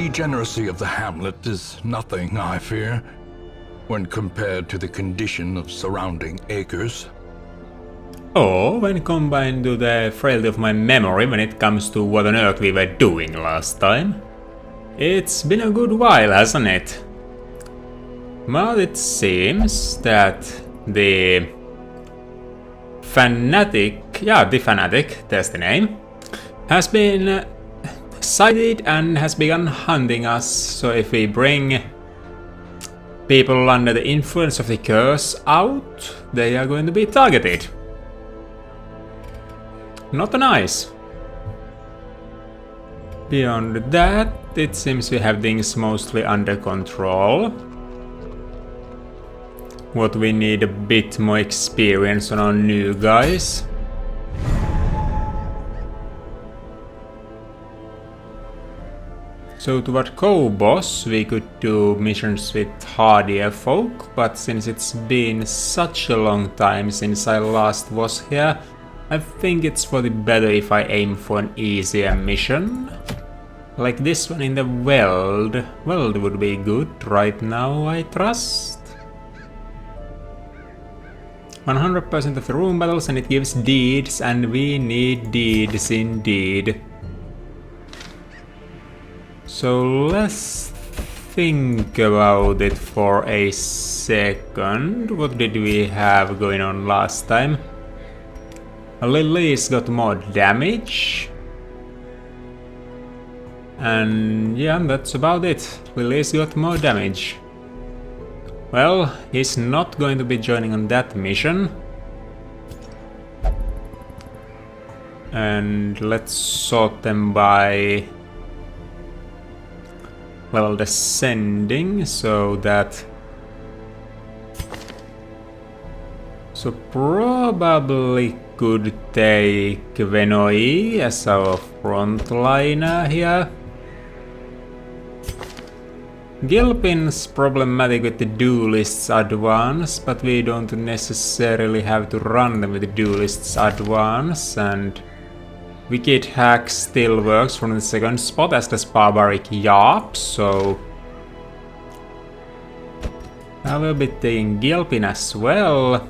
degeneracy of the hamlet is nothing, I fear, when compared to the condition of surrounding acres. Or when combined to the frailty of my memory when it comes to what on earth we were doing last time. It's been a good while, hasn't it? Well, it seems that the Fanatic, there's the name, has been sighted and has begun hunting us. So if we bring people under the influence of the curse out, they are going to be targeted. Not nice. Beyond that, it seems we have things mostly under control. What we need a bit more experience on our new guys. So toward Kobos we could do missions with hardier folk, but since it's been such a long time since I last was here, I think it's for the better if I aim for an easier mission. Like this one in the Weld. Weld would be good right now, I trust. 100% of the room battles and it gives deeds, and we need deeds indeed. So let's think about it for a second. What did we have going on last time? Lily's got more damage. And yeah, that's about it. Lily's got more damage. Well, he's not going to be joining on that mission. And let's sort them by level descending, so that... So probably could take Venoi as our frontliner here. Gilpin's problematic with the duelists advance, but we don't necessarily have to run them with the duelists advance, and Wicked Hack still works from the second spot, as does Barbaric Yarp, so I will be taking Gilpin as well.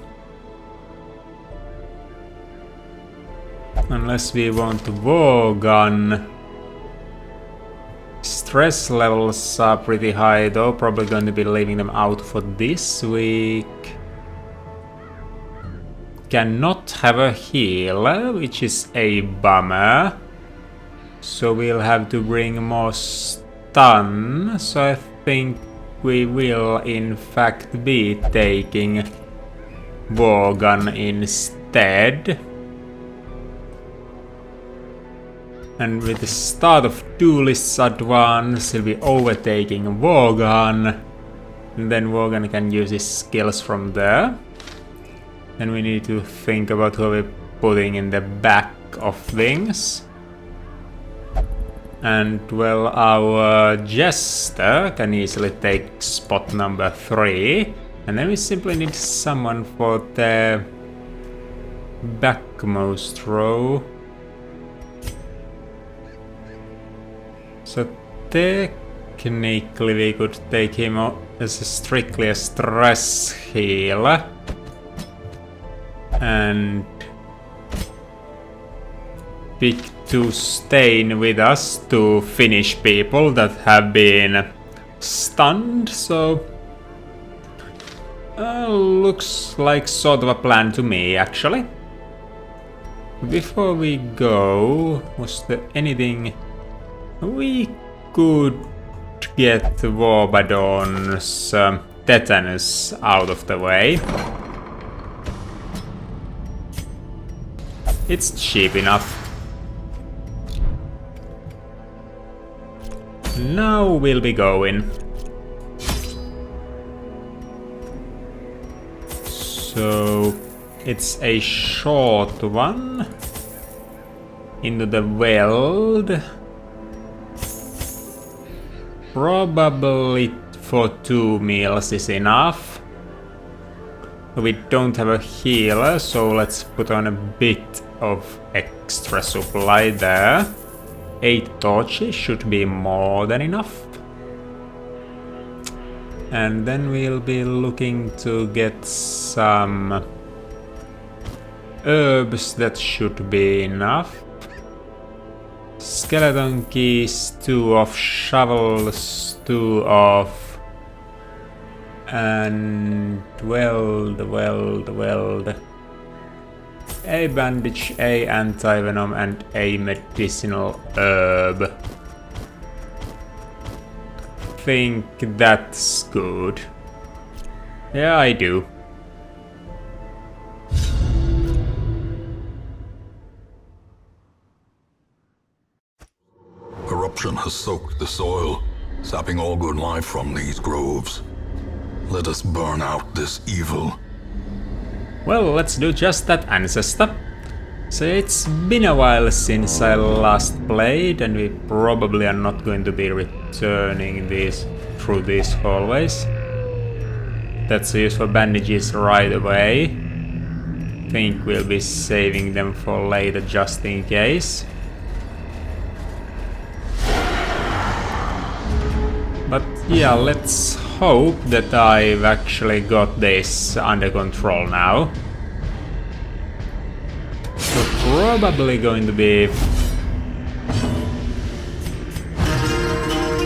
Unless we want Worgen. Stress levels are pretty high though, probably going to be leaving them out for this week. Cannot have a healer, which is a bummer. So we'll have to bring more stun, so I think we will in fact be taking Worgen instead. And with the start of Duelist's advance, he'll be overtaking Worgen. And then Worgen can use his skills from there. Then we need to think about who we're putting in the back of things. And well, our Jester can easily take spot number 3. And then we simply need someone for the backmost row. So technically we could take him as strictly a stress healer. And pick to stay with us to finish people that have been stunned, so looks like sort of a plan to me actually. Before we go, was there anything we could get Warbadon's tetanus out of the way? It's cheap enough. Now we'll be going. So it's a short one into the Weld. Probably for 2 meals is enough. We don't have a healer, so let's put on a bit of extra supply there. 8 torches should be more than enough. And then we'll be looking to get some herbs. That should be enough. Skeleton keys, 2 of shovels, 2 of... and weld. A bandage, a anti-venom, and a medicinal herb. Think that's good. Yeah, I do. Corruption has soaked the soil, sapping all good life from these groves. Let us burn out this evil. Well, let's do just that, Ancestor. So it's been a while since I last played, and we probably are not going to be returning through these hallways. That's a use for bandages right away. Think we'll be saving them for later just in case. But yeah, let's hope that I've actually got this under control now. So probably going to be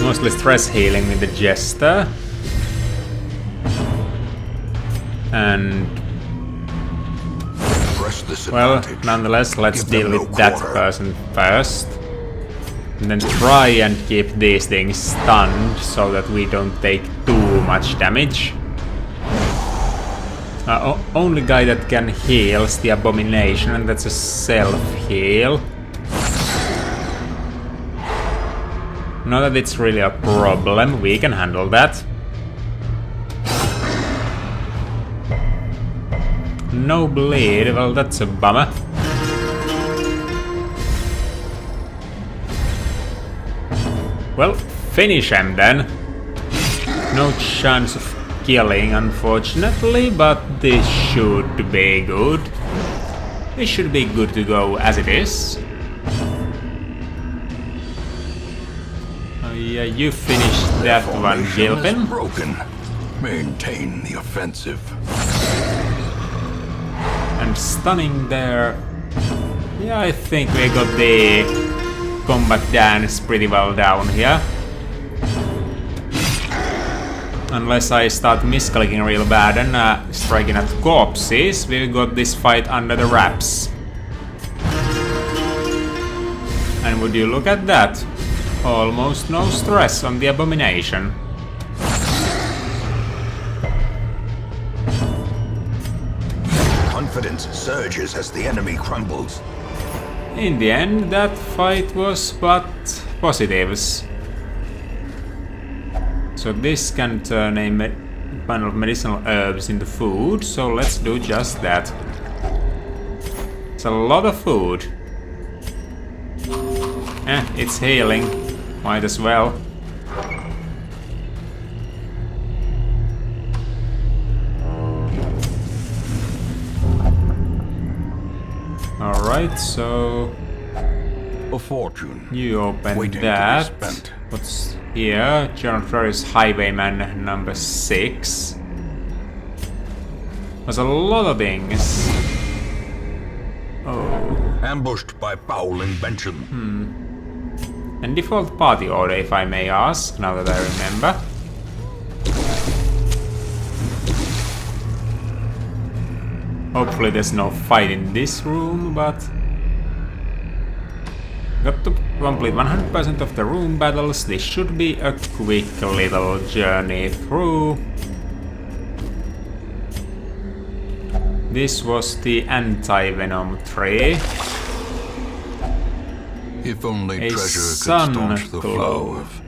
mostly stress healing with the Jester. And well, nonetheless, let's deal with that person first. And then try and keep these things stunned so that we don't take too much damage. Only guy that can heal is the Abomination, and that's a self-heal. Not that it's really a problem, we can handle that. No bleed, well that's a bummer. Well, finish him then. No chance of killing, unfortunately, but this should be good. This should be good to go as it is. Oh yeah, you finished that one, Gilpin. Broken. Maintain the offensive. And stunning there. Yeah, I think we got the combat dance pretty well down here. Unless I start misclicking real bad and striking at corpses, we've got this fight under the wraps. And would you look at that? Almost no stress on the Abomination. Confidence surges as the enemy crumbles. In the end, that fight was but positives. So this can turn a bundle of medicinal herbs into food, so let's do just that. It's a lot of food. It's healing. Might as well. Alright, so A fortune. you open Waiting to be that. spent. What's here? General Flores Highwayman number 6. There's a lot of things. Oh. Ambushed by foul invention. And default party order, if I may ask, now that I remember. Hopefully there's no fight in this room, but... Got to complete 100% of the room battles. This should be a quick little journey through. This was the anti-venom tree. If only A treasure could sun staunch the glow. flow of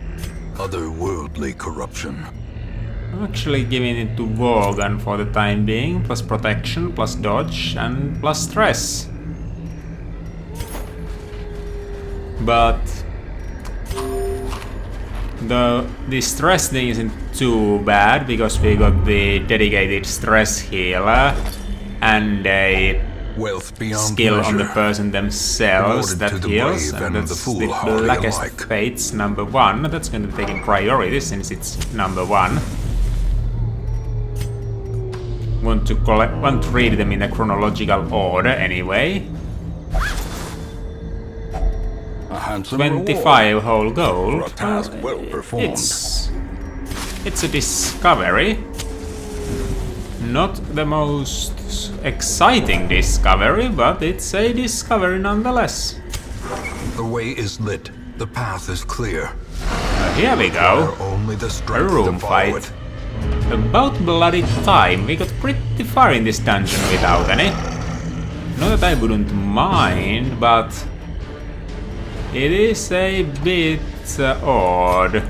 otherworldly corruption. I'm actually giving it to Vorgan for the time being, plus protection, plus dodge, and plus stress. But the stress thing isn't too bad because we got the dedicated stress healer and a Wealth beyond skill on the measure. person themselves Rewarded that to the heals, brave and and the that's the foolhardy Blackest alike. Fates number 1. That's going to be taking priority since it's number 1. Want to read them in a chronological order anyway. A handsome 25 whole gold. for a task well performed. It's a discovery. Not the most exciting discovery, but it's a discovery nonetheless. The way is lit. The path is clear. Here we go. Or only the A strength room to follow fight. it. About bloody time. We got pretty far in this dungeon without any. Not that I wouldn't mind, but it is a bit odd.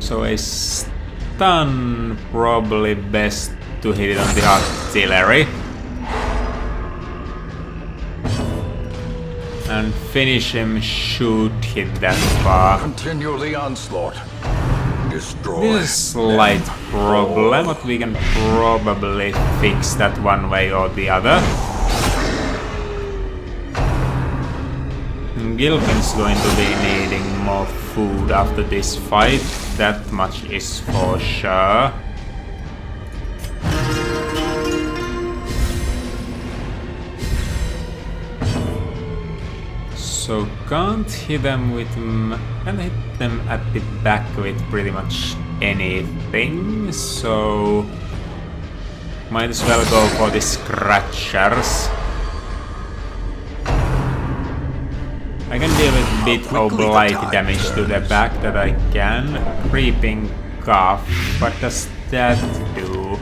So a stun, probably best to hit it on the artillery. And finish him, shoot, hit that far. Continue the onslaught. Destroy. This is a slight problem, but we can probably fix that one way or the other. Gilpin's going to be needing more food after this fight, that much is for sure. So can't hit them with can hit them at the back with pretty much anything, so might as well go for the scratchers. I can deal with a bit of blight damage to the back that I can. Creeping cough, what does that do?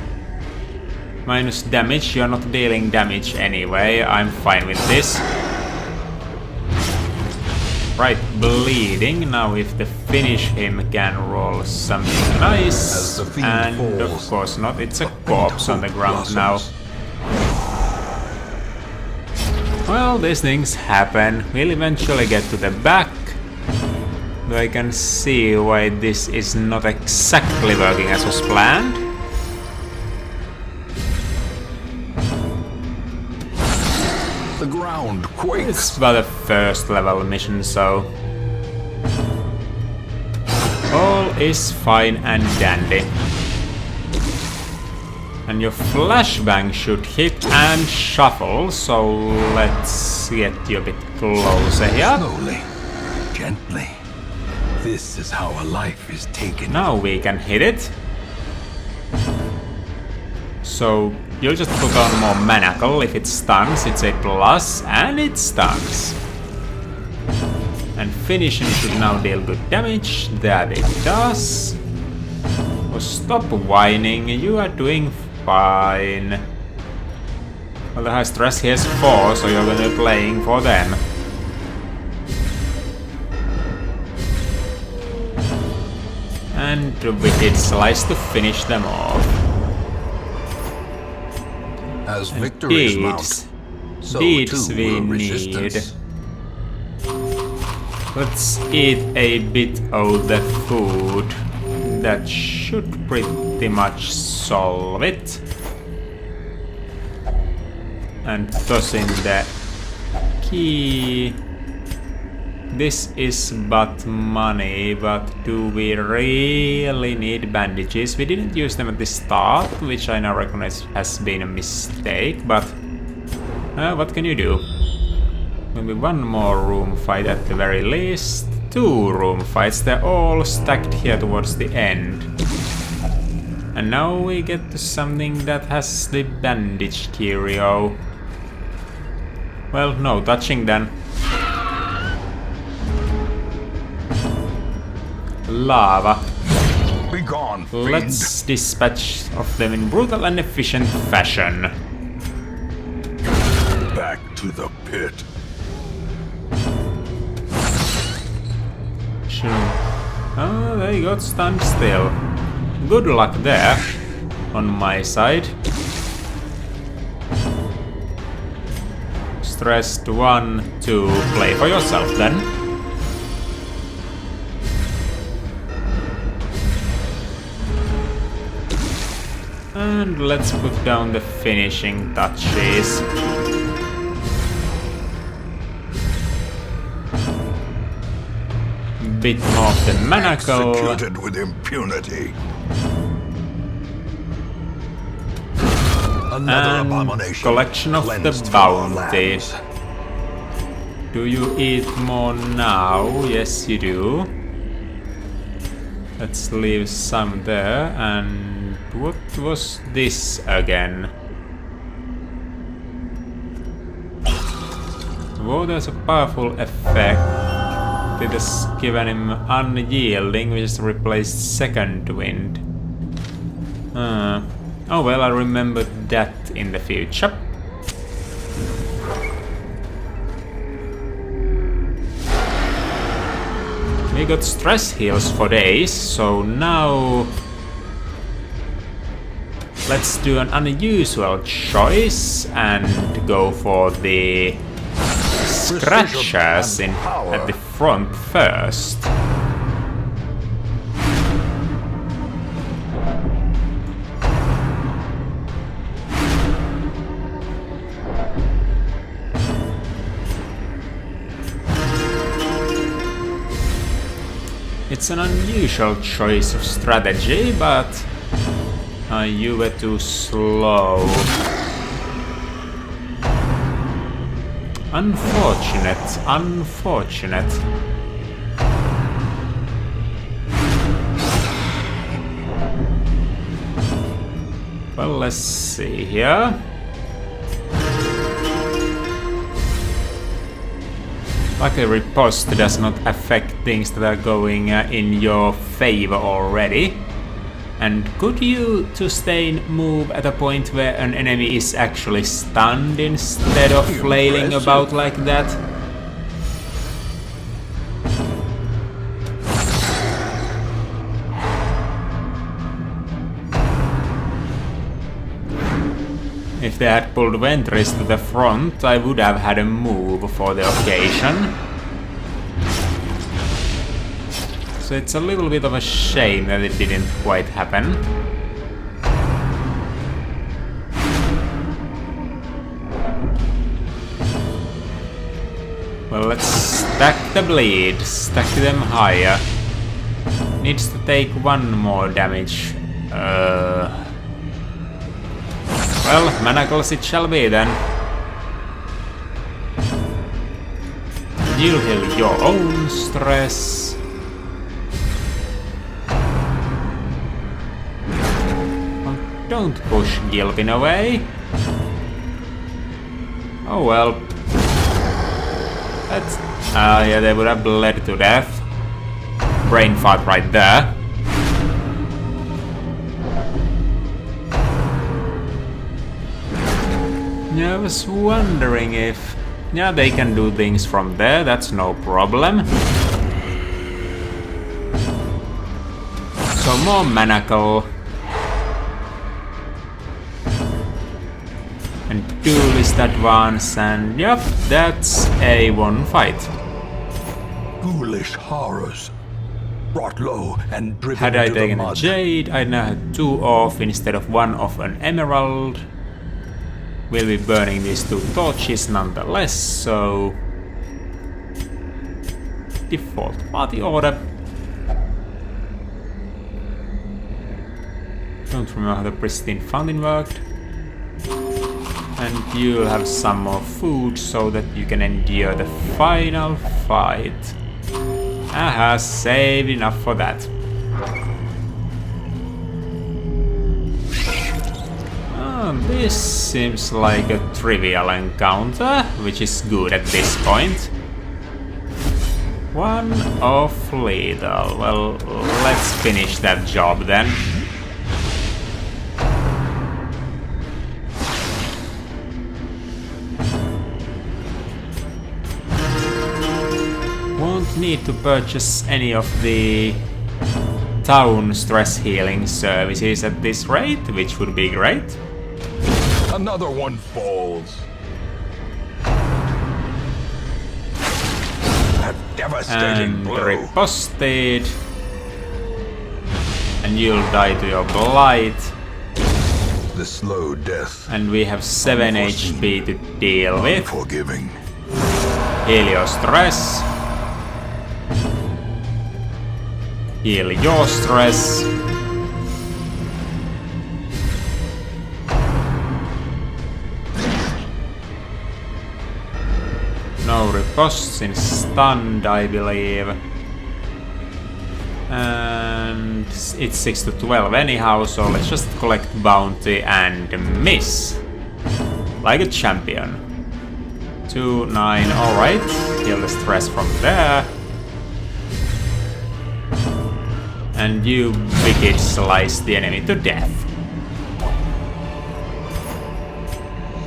Minus damage, you're not dealing damage anyway, I'm fine with this. Right, bleeding. Now if the finish him can roll something nice. And of course not, it's a corpse on the ground now. Well, these things happen. We'll eventually get to the back. Though I can see why this is not exactly working as was planned. The ground quakes. It's but a first level mission, so all is fine and dandy. And your flashbang should hit and shuffle, so let's get you a bit closer here. Slowly, gently. This is how a life is taken. Now we can hit it. So you'll just put on more manacle. If it stuns, it's a plus, and it stuns. And finishing should now deal good damage. That it does. Oh, stop whining, you are doing fine. Well, the high stress here is 4, so you're gonna be playing for them. And we did slice to finish them off. As victories mount, Deeds. so Deeds too we will need. resistance. Let's eat a bit of the food. That should pretty much solve it. And toss in the key. This is but money, but do we really need bandages? We didn't use them at the start, which I now recognize has been a mistake, but what can you do? Maybe one more room fight at the very least. 2 room fights, they're all stacked here towards the end. And now we get to something that has the bandage curio. Well, no touching then. Lava. Be gone, fiend. Let's dispatch of them in brutal and efficient fashion. Back to the pit. Sure. Oh, they got stunned still. Good luck there, on my side. Stressed 1, 2, play for yourself then. And let's put down the finishing touches. Bit more of the manacle. Executed with impunity. Another And abomination collection of the cleansed from our bounty. lands. Do you eat more now? Yes, you do. Let's leave some there. And what was this again? Oh, there's a powerful effect. It has given him unyielding, which has replaced second wind. Oh well, I'll remember that in the future. We got stress heals for days, so now let's do an unusual choice and go for the scratchers at the front first. It's an unusual choice of strategy, but you were too slow. Unfortunate, unfortunate. Well, let's see here. Luckily, riposte does not affect things that are going in your favor already. And could you, to Stain, move at a point where an enemy is actually stunned instead of flailing about like that? If they had pulled Ventris to the front, I would have had a move for the occasion. So it's a little bit of a shame that it didn't quite happen. Well, let's stack the bleed, stack them higher. Needs to take one more damage. Well, manacles it shall be then. You'll heal your own stress. Oh, don't push Gilpin away. Oh well. That's... yeah, they would have bled to death. Brain fart right there. Yeah, I was wondering if... Yeah, they can do things from there, that's no problem. So more manacle. And duelist advance, and yep, that's a one fight. Ghoulish horrors. Brought low and driven Had I into the taken a mud. jade, I'd now had 2 off instead of 1 of an emerald. We'll be burning these 2 torches nonetheless, so... Default party order. Don't remember how the pristine fountain worked. And you'll have some more food so that you can endure the final fight. Aha, saved enough for that. This seems like a trivial encounter, which is good at this point. 1 off lethal. Well, let's finish that job then. Won't need to purchase any of the town stress healing services at this rate, which would be great. Another one falls. That devastating And blow. riposted. And you'll die to your blight. the slow death. And we have 7 Unforeseen. HP to deal with. Unforgiving. Heal your stress. Heal your stress. No riposte in stunned, I believe. And it's 6 to 12 anyhow, so let's just collect bounty and miss. Like a champion. 2, 9, alright. Heal the stress from there. And you wicked slice the enemy to death.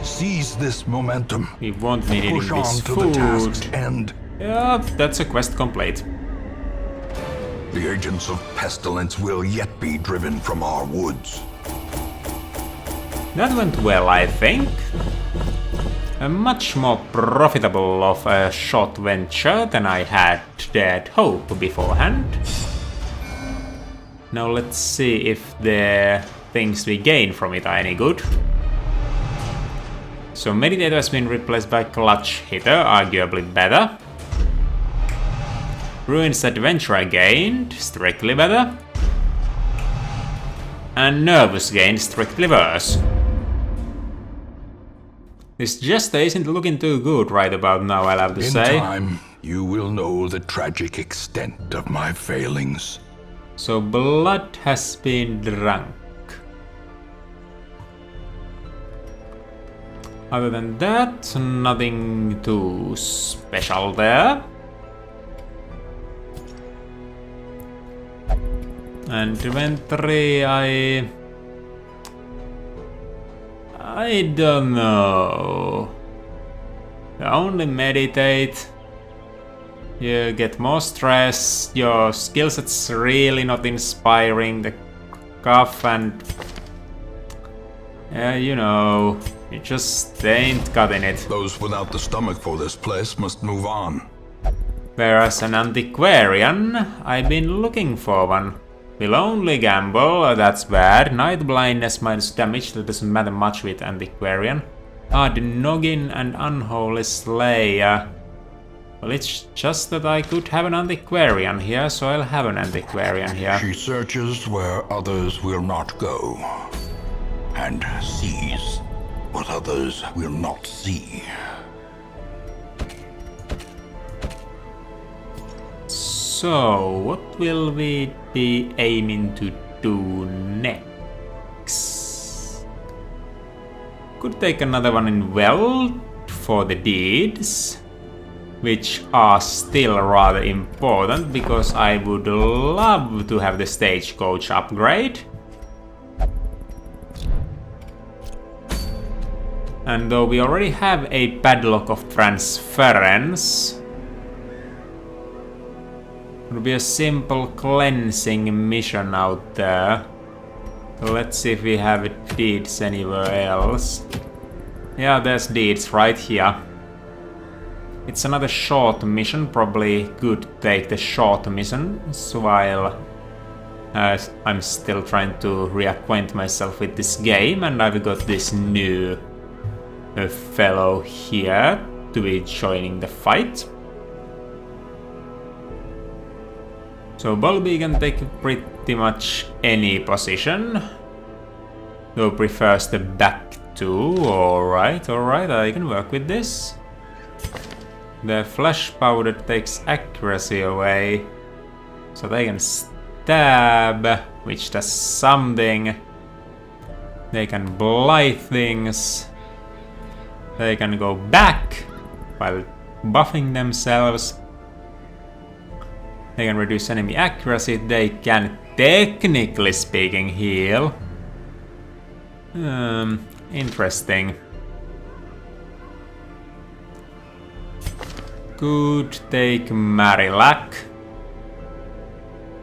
Seize this momentum. We won't be needing Push on this to the task's food. end. Yeah, that's a quest complete. The agents of pestilence will yet be driven from our woods. That went well, I think. A much more profitable of a short venture than I had dared hope beforehand. Now let's see if the things we gain from it are any good. So Meditator has been replaced by Clutch Hitter, arguably better. Ruins Adventurer gained, strictly better. And Nervous gained, strictly worse. This Jester isn't looking too good right about now, I'll have to In say. time, you will know the tragic extent of my failings. So blood has been drunk. Other than that, nothing too special there. And inventory, I don't know. You only meditate. You get more stress. Your skill set's really not inspiring. The cough and you know, you just ain't cutting it. Those without the stomach for this place must move on. Whereas an antiquarian, I've been looking for one. Will only gamble, that's bad. Night blindness minus damage, that doesn't matter much with antiquarian. The Noggin and Unholy Slayer. Well, it's just that I could have an antiquarian here, so I'll have an antiquarian here. She searches where others will not go, and sees what others will not see. So, what will we be aiming to do next? Could take another one in Weld for the deeds, which are still rather important because I would love to have the stagecoach upgrade. And though we already have a padlock of transference, it will be a simple cleansing mission out there. So let's see if we have deeds anywhere else. Yeah, there's deeds right here. It's another short mission, probably could take the short missions while I'm still trying to reacquaint myself with this game, and I've got this new fellow here to be joining the fight. So Bulby can take pretty much any position, though prefers the back two. Alright, I can work with this. The flash powder takes accuracy away, so they can stab, which does something. They can blight things. They can go back while buffing themselves. They can reduce enemy accuracy. They can, technically speaking, heal. Interesting. Could take Marillac.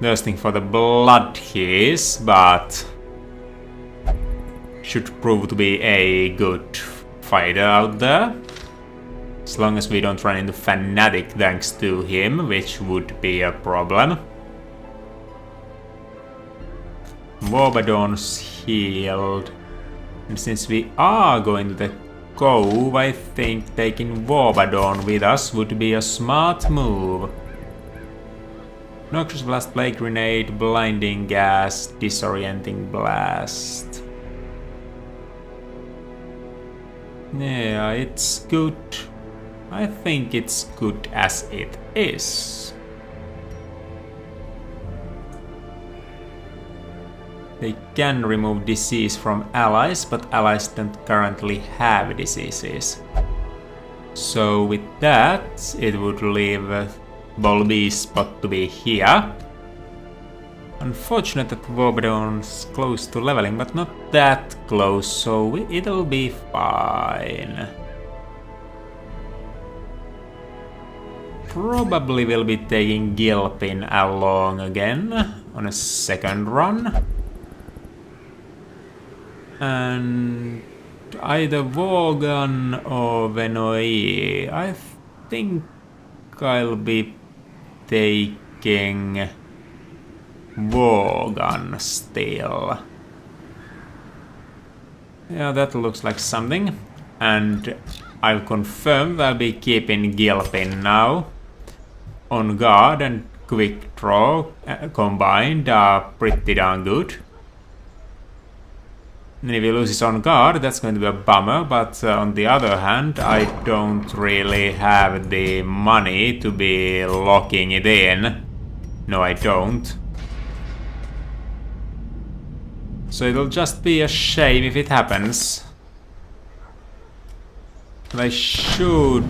Thirsting for the blood he is, but should prove to be a good fighter out there. As long as we don't run into Fanatic thanks to him, which would be a problem. Warbadon's healed. And since we are going to the cove, I think taking Warbadon with us would be a smart move. Noxious Blast, Plague Grenade, Blinding Gas, Disorienting Blast. Yeah, it's good. I think it's good as it is. They can remove disease from allies, but allies don't currently have diseases. So with that, it would leave Bolby's spot to be here. Unfortunate that Warbadon's close to leveling, but not that close, so it'll be fine. Probably will be taking Gilpin along again on a second run. And either Vogan or Venoi. I think I'll be taking Vogan still. Yeah, that looks like something. And I'll confirm that I'll be keeping Gilpin now. On guard and quick draw combined are pretty darn good. And if he loses on guard, that's going to be a bummer, but on the other hand, I don't really have the money to be locking it in. No, I don't. So it'll just be a shame if it happens. But I should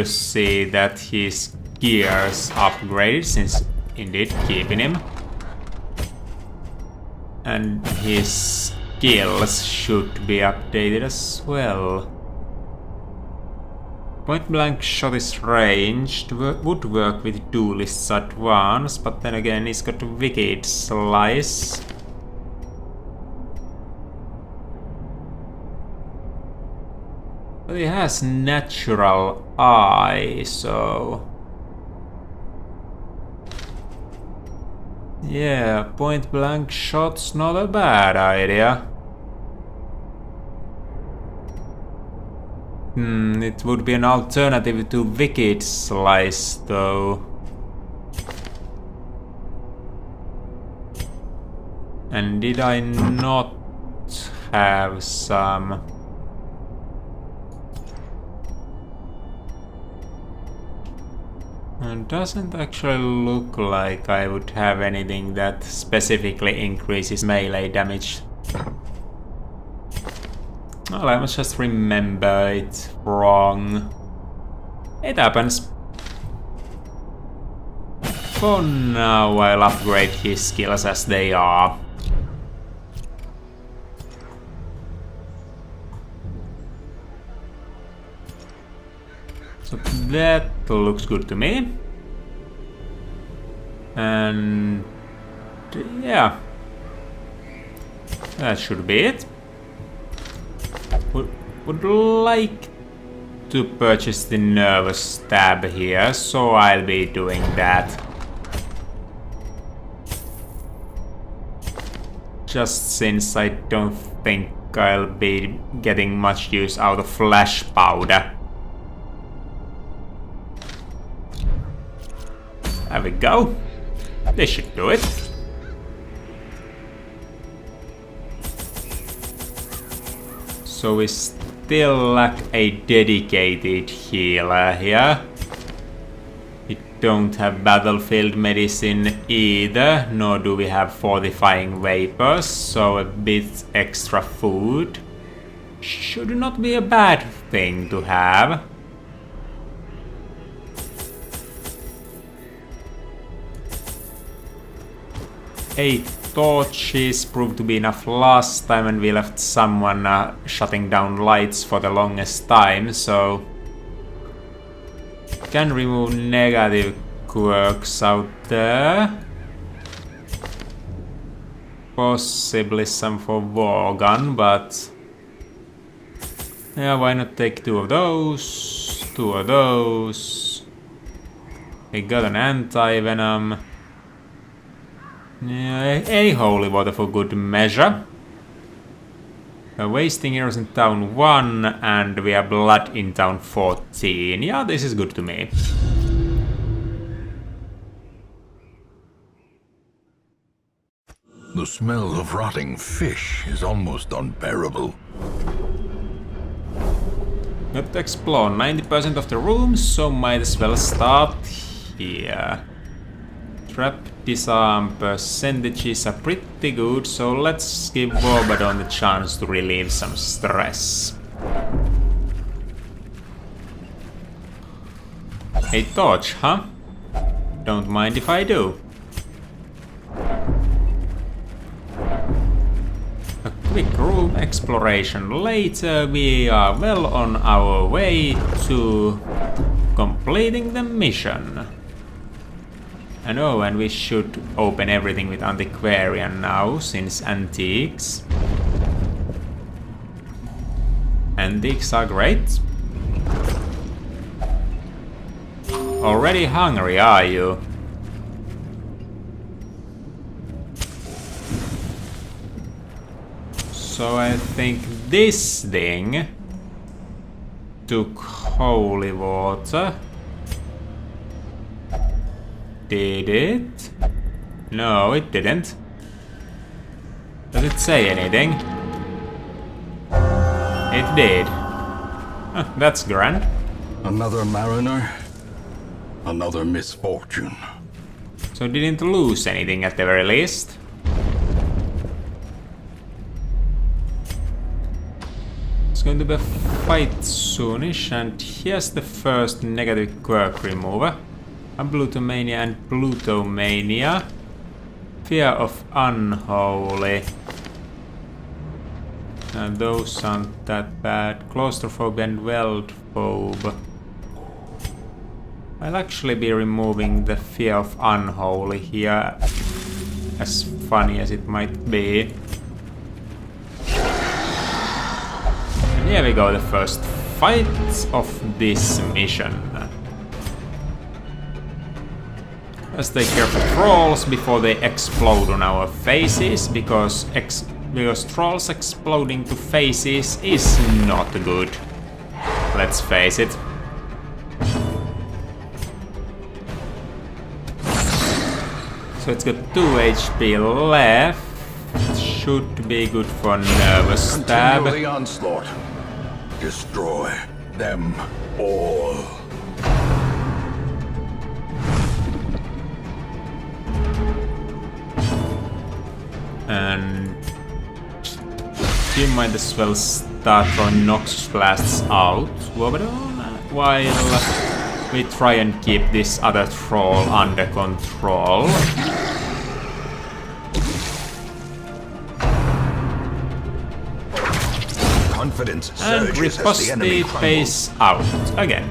see that his gears upgraded, since indeed keeping him. And his skills should be updated as well. Point blank shot is ranged, would work with Duelist's Advance, but then again he's got Wicked Slice. But he has Natural Eye, so... yeah, point blank shot's not a bad idea. It would be an alternative to Wicked Slice, though. And did I not have some? It doesn't actually look like I would have anything that specifically increases melee damage. Well, I must just remember it wrong. It happens. For now, I'll upgrade his skills as they are. So that looks good to me. And yeah, that should be it. Would like to purchase the Nervous Stab here, so I'll be doing that. Just since I don't think I'll be getting much use out of Flash Powder. There we go. This should do it. So we still lack a dedicated healer here. We don't have battlefield medicine either, nor do we have fortifying vapors, so a bit extra food should not be a bad thing to have. Hey, torches proved to be enough last time, and we left someone shutting down lights for the longest time, so can remove negative quirks out there. Possibly some for Vorgun, but yeah, why not take two of those, two of those. We got an anti-venom. Yeah, a holy water for good measure. We're wasting heroes in town 1 and we are blood in town 14. Yeah, this is good to me. The smell of rotting fish is almost unbearable. Got to explore 90% of the rooms, so might as well start here. Trap disarm percentages are pretty good, so let's give Warbadon the chance to relieve some stress. A torch, huh? Don't mind if I do. A quick room exploration later, we are well on our way to completing the mission. And oh, and we should open everything with Antiquarian now, since antiques. Antiques are great. Already hungry, are you? So I think this thing took holy water. Did it? No, it didn't. Does it say anything? It did. Huh, that's grand. Another mariner, another misfortune. So didn't lose anything at the very least. It's going to be a fight soonish, and here's the first negative quirk remover. Ablutomania and Plutomania. Fear of Unholy. And those aren't that bad. Claustrophobia and Weltphobe. I'll actually be removing the Fear of Unholy here, as funny as it might be. And here we go, the first fight of this mission. Let's take care of the trolls before they explode on our faces, because trolls exploding to faces is not good. Let's face it. So it's got 2 HP left. Should be good for nervous stab. Continue the onslaught. Destroy them all. And you might as well start throwing Noxus Blasts out, while we try and keep this other troll under control. Confidence And surges as the enemy riposte crumbles. face out again.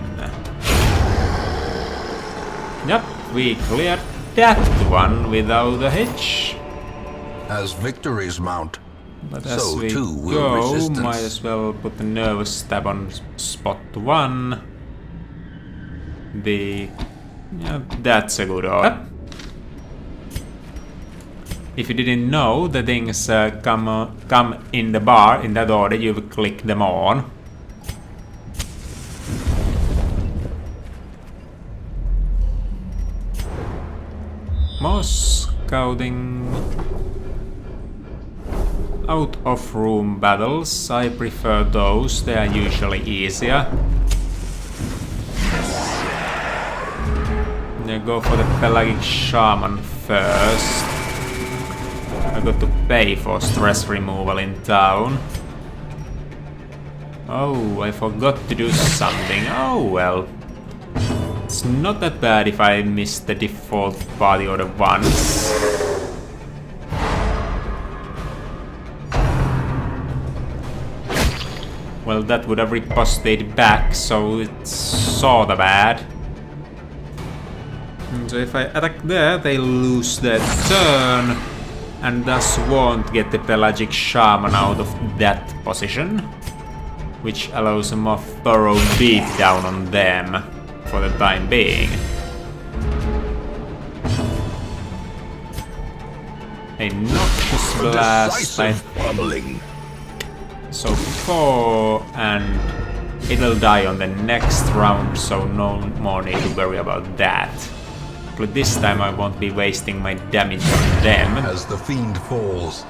Yep, we cleared that one without a hitch. As victories mount, But as so we too will go, resistance. might as well put the nervous stab on spot 1. Yeah, that's a good order. If you didn't know, the things come in the bar in that order, you click them on. More scouting. Out of room battles, I prefer those, they are usually easier. I go for the Pelagic Shaman first. I got to pay for stress removal in town. Oh, I forgot to do something. Oh well. It's not that bad if I miss the default party order once. Well, that would have riposted back, so it's sorta bad. So if I attack there, they lose their turn, and thus won't get the Pelagic Shaman out of that position, which allows a more thorough beatdown on them for the time being. A Noxious Blast. Decisive pummeling. So 4, and it'll die on the next round, so no more need to worry about that. But this time I won't be wasting my damage on them. As the fiend falls,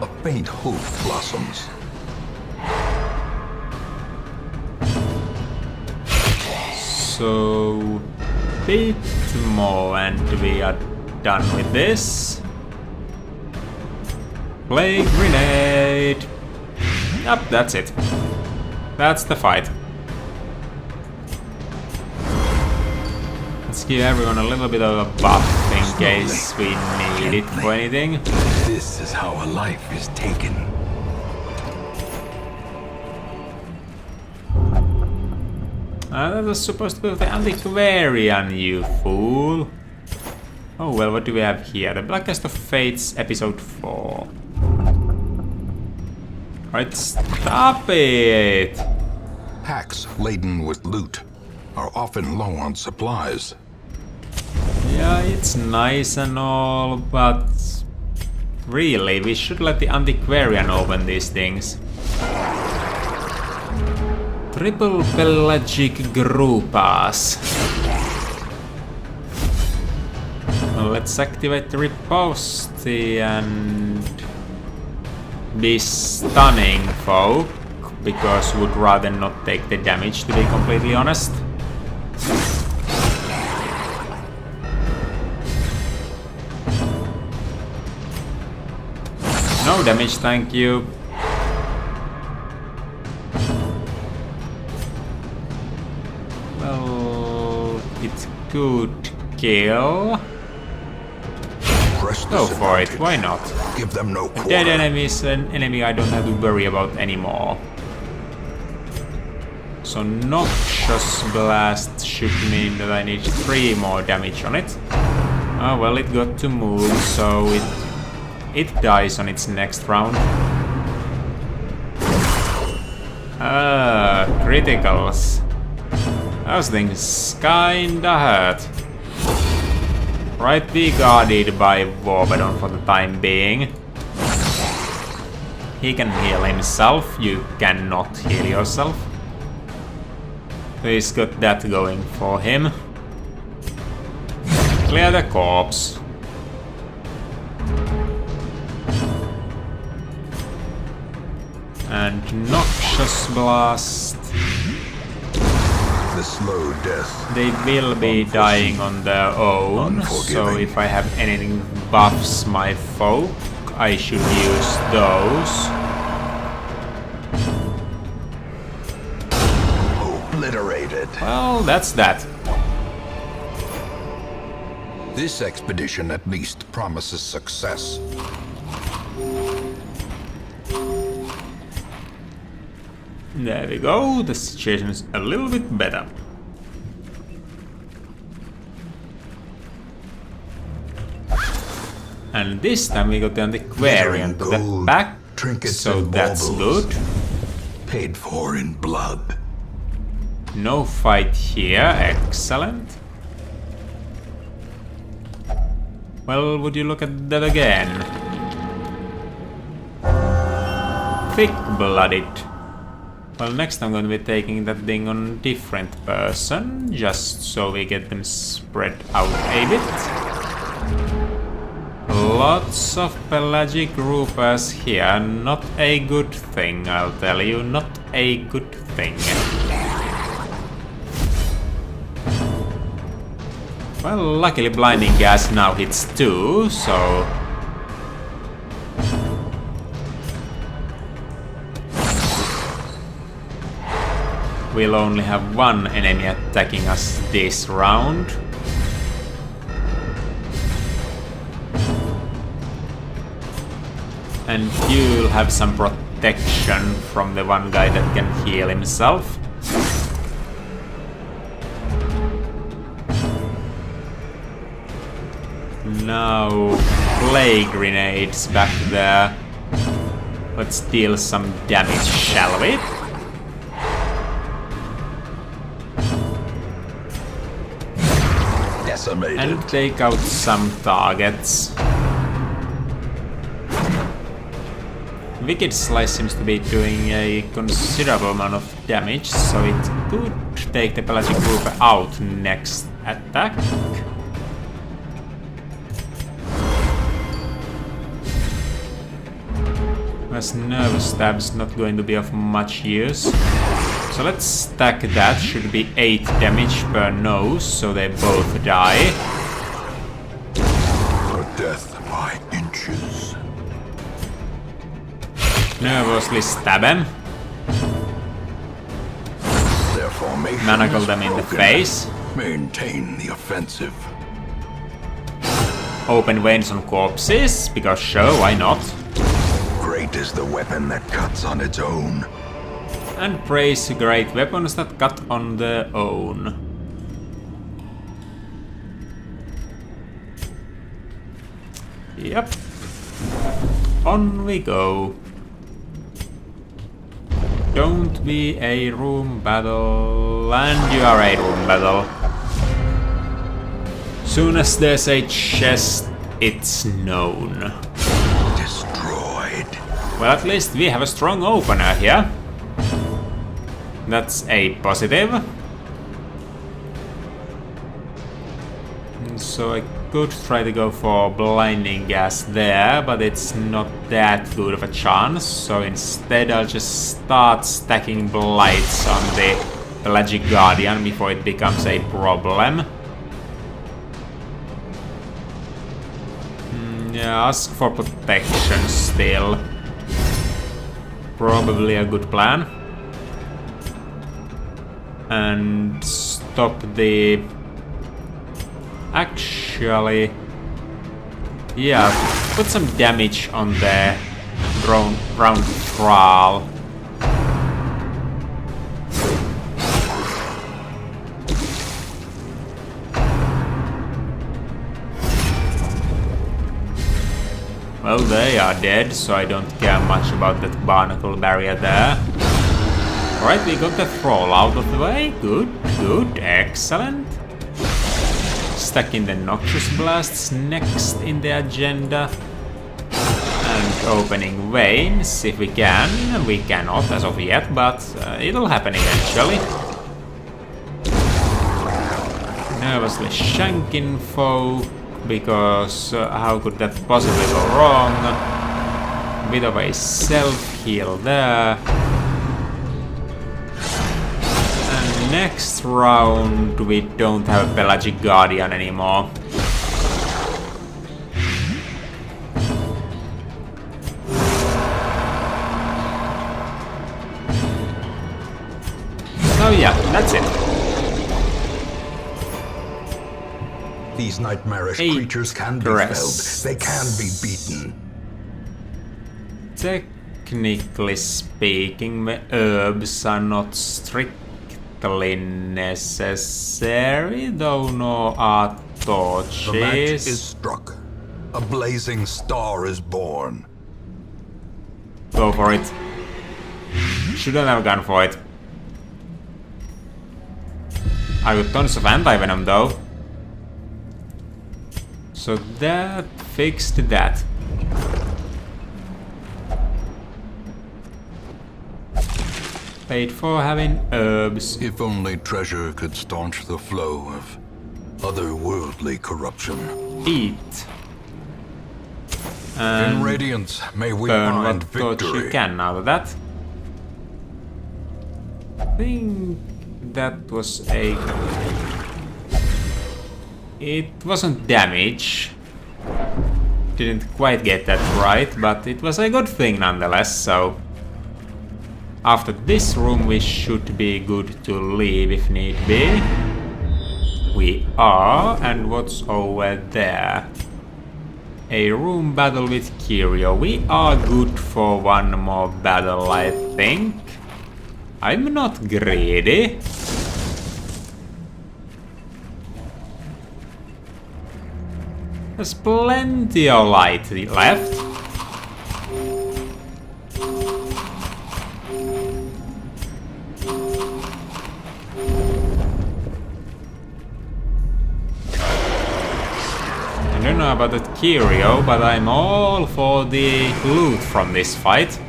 a faint hope blossoms. So bit more and we are done with this. Plague grenade. Yep, that's it. That's the fight. Let's give everyone a little bit of a buff in case we need it for anything. This is how a life is taken. That was supposed to be the Antiquarian, you fool. Oh well, what do we have here? The Blackest of Fates, episode 4. Right, stop it! Packs laden with loot are often low on supplies. Yeah, it's nice and all, but really, we should let the Antiquarian open these things. Triple Pelagic Groupas. Well, let's activate the riposte and be stunning folk, because would rather not take the damage, to be completely honest. No damage, thank you. Well, it could kill. Go for it, why not? Give them no A dead enemy is an enemy I don't have to worry about anymore. So Noxious Blast should mean that I need 3 more damage on it. Oh well, it got to move, so it dies on its next round. Criticals. Those things kinda hurt. Right, be guarded by Warbadon for the time being. He can heal himself, you cannot heal yourself. He's got that going for him. Clear the corpse. And Noxious Blast. The slow death. They will be dying on their own, so if I have anything buffs my folk, I should use those. Obliterated. Well, that's that. This expedition at least promises success. There we go, the situation is a little bit better. And this time we got the Antiquarian to the Gold, back, trinkets so and that's baubles. good. Paid for in blood. No fight here, excellent. Well, would you look at that again? Thick-blooded. Well, next I'm going to be taking that thing on a different person, just so we get them spread out a bit. Lots of pelagic groupers here, not a good thing, I'll tell you, not a good thing. Well, luckily blinding gas now hits 2, so... we'll only have 1 enemy attacking us this round. And you'll have some protection from the one guy that can heal himself. Now, plague grenades back there. Let's deal some damage, shall we? Decimated. And take out some targets. Wicked Slice seems to be doing a considerable amount of damage, so it could take the Pelagic group out next attack. As Nerve Stab's not going to be of much use. So let's stack that, should be 8 damage per nose, so they both die. For death by inches. Nervously stab him. Their formation Manacle is them in the broken. face. Maintain the offensive. Open veins on corpses, because sure, why not? Great is the weapon that cuts on its own. And praise great weapons that cut on their own. Yep. On we go. Don't be a room battle, and you are a room battle. Soon as there's a chest, it's known. Destroyed. Well, at least we have a strong opener here. That's a positive. So I could try to go for blinding gas there, but it's not that good of a chance. So instead I'll just start stacking blights on the Pelagic Guardian before it becomes a problem. Yeah, ask for protection still. Probably a good plan. And stop the... Actually... Yeah, put some damage on the round Thrall. Well, they are dead, so I don't care much about that barnacle barrier there. Alright, we got the Thrall out of the way. Good, good, excellent. Stacking the Noxious Blasts next in the agenda. And opening veins if we can. We cannot as of yet, but it'll happen eventually. Nervously shanking foe, because how could that possibly go wrong? Bit of a self-heal there. And next round we don't have a Pelagic Guardian anymore. So yeah, that's it. These nightmarish 8 creatures can be crests. felled. They can be beaten. Technically speaking, the herbs are not strictly necessary, though nor are torches. The match is struck. A blazing star is born. Go for it. Shouldn't have gone for it. I got tons of anti-venom though. So that fixed that. Paid for having herbs. If only treasure could staunch the flow of otherworldly corruption. Eat. In And Radiance, may we burn find what torch you victory. can out of that. I think that was a... It wasn't damage. Didn't quite get that right, but it was a good thing nonetheless, so... After this room we should be good to leave if need be. We are, and what's over there? A room battle with Kirio. We are good for one more battle, I think. I'm not greedy. There's plenty of light left. I don't know about that Kirio, but I'm all for the loot from this fight.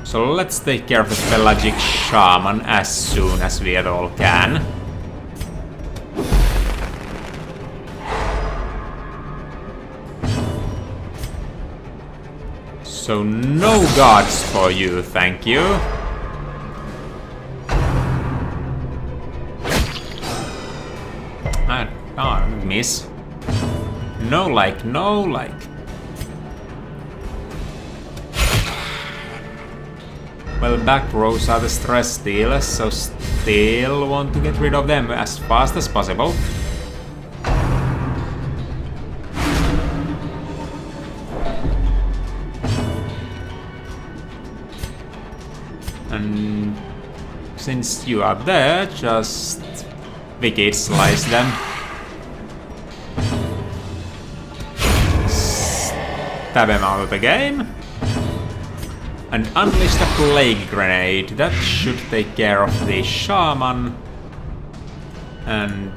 So let's take care of the pelagic shaman as soon as we at all can. So no guards for you, thank you. Miss. No like, no like. Well, back rows are the stress stealers, so still want to get rid of them as fast as possible. And since you are there, just wicked slice them. Stab him out of the game. And unleash the plague grenade. That should take care of the shaman. And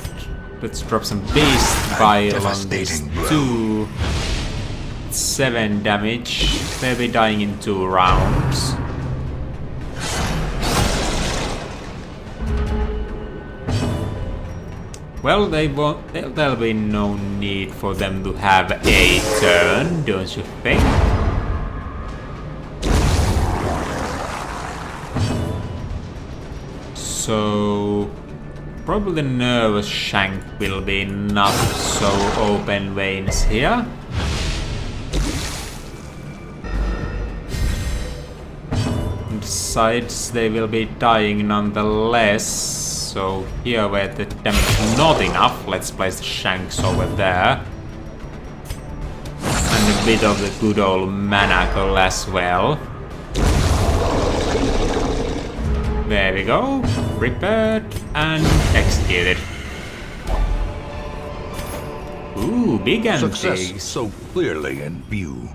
let's drop some beast bile on these two. 7 damage. They'll be dying in 2 rounds. Well, there'll be no need for them to have a turn, don't you think? So probably the nervous shank will be not so open veins here. Besides, they will be dying nonetheless. So here where the damage is not enough, let's place the shanks over there. And a bit of the good old manacle as well. There we go. Prepared and executed. Ooh, big and Success big. so clearly in view.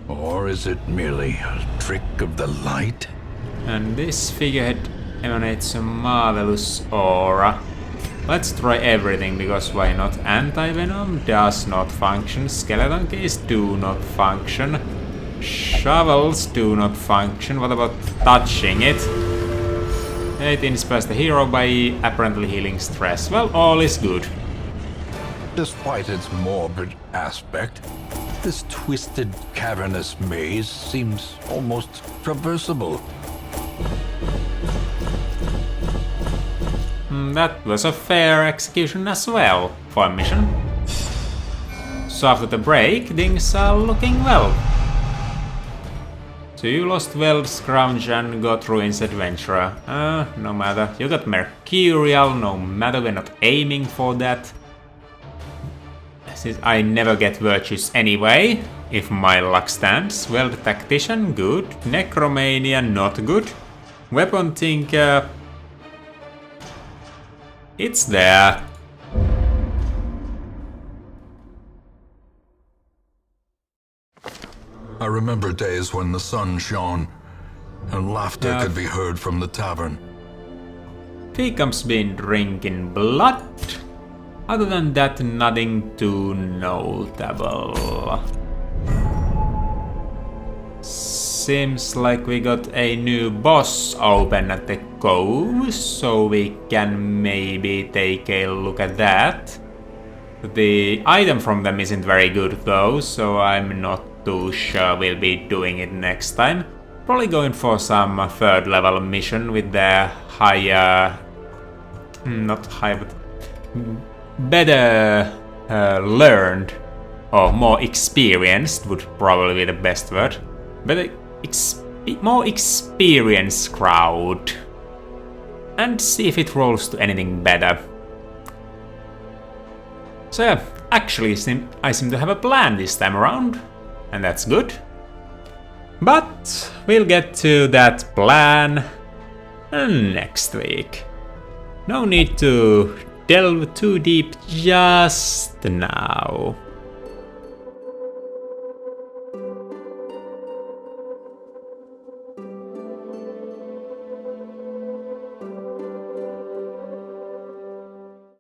Or is it merely a trick of the light? And this figurehead emanates a marvelous aura. Let's try everything, because why not? Anti-venom does not function. Skeleton keys do not function. Shovels do not function. What about touching it? It inspires the hero by apparently healing stress. Well, all is good. Despite its morbid aspect, this twisted, cavernous maze seems almost traversable. That was a fair execution as well for a mission. So after the break, things are looking well. So you lost Weld Scrounge and got Ruins Adventurer. No matter. You got Mercurial, no matter, we're not aiming for that. Since I never get Virtues anyway, if my luck stands. Weld Tactician, good. Necromania, not good. Weapon Tinker... it's there. I remember days when the sun shone and laughter Yeah. could be heard from the tavern. Peacock's been drinking blood. Other than that, nothing too notable. Seems like we got a new boss open at the cove, so we can maybe take a look at that. The item from them isn't very good though, so I'm not too sure we'll be doing it next time. Probably going for some 3rd level mission with their higher... not high, but better learned, or more experienced would probably be the best word. Better more experienced crowd. And see if it rolls to anything better. So yeah, actually I seem to have a plan this time around. And that's good. But we'll get to that plan next week. No need to delve too deep just now.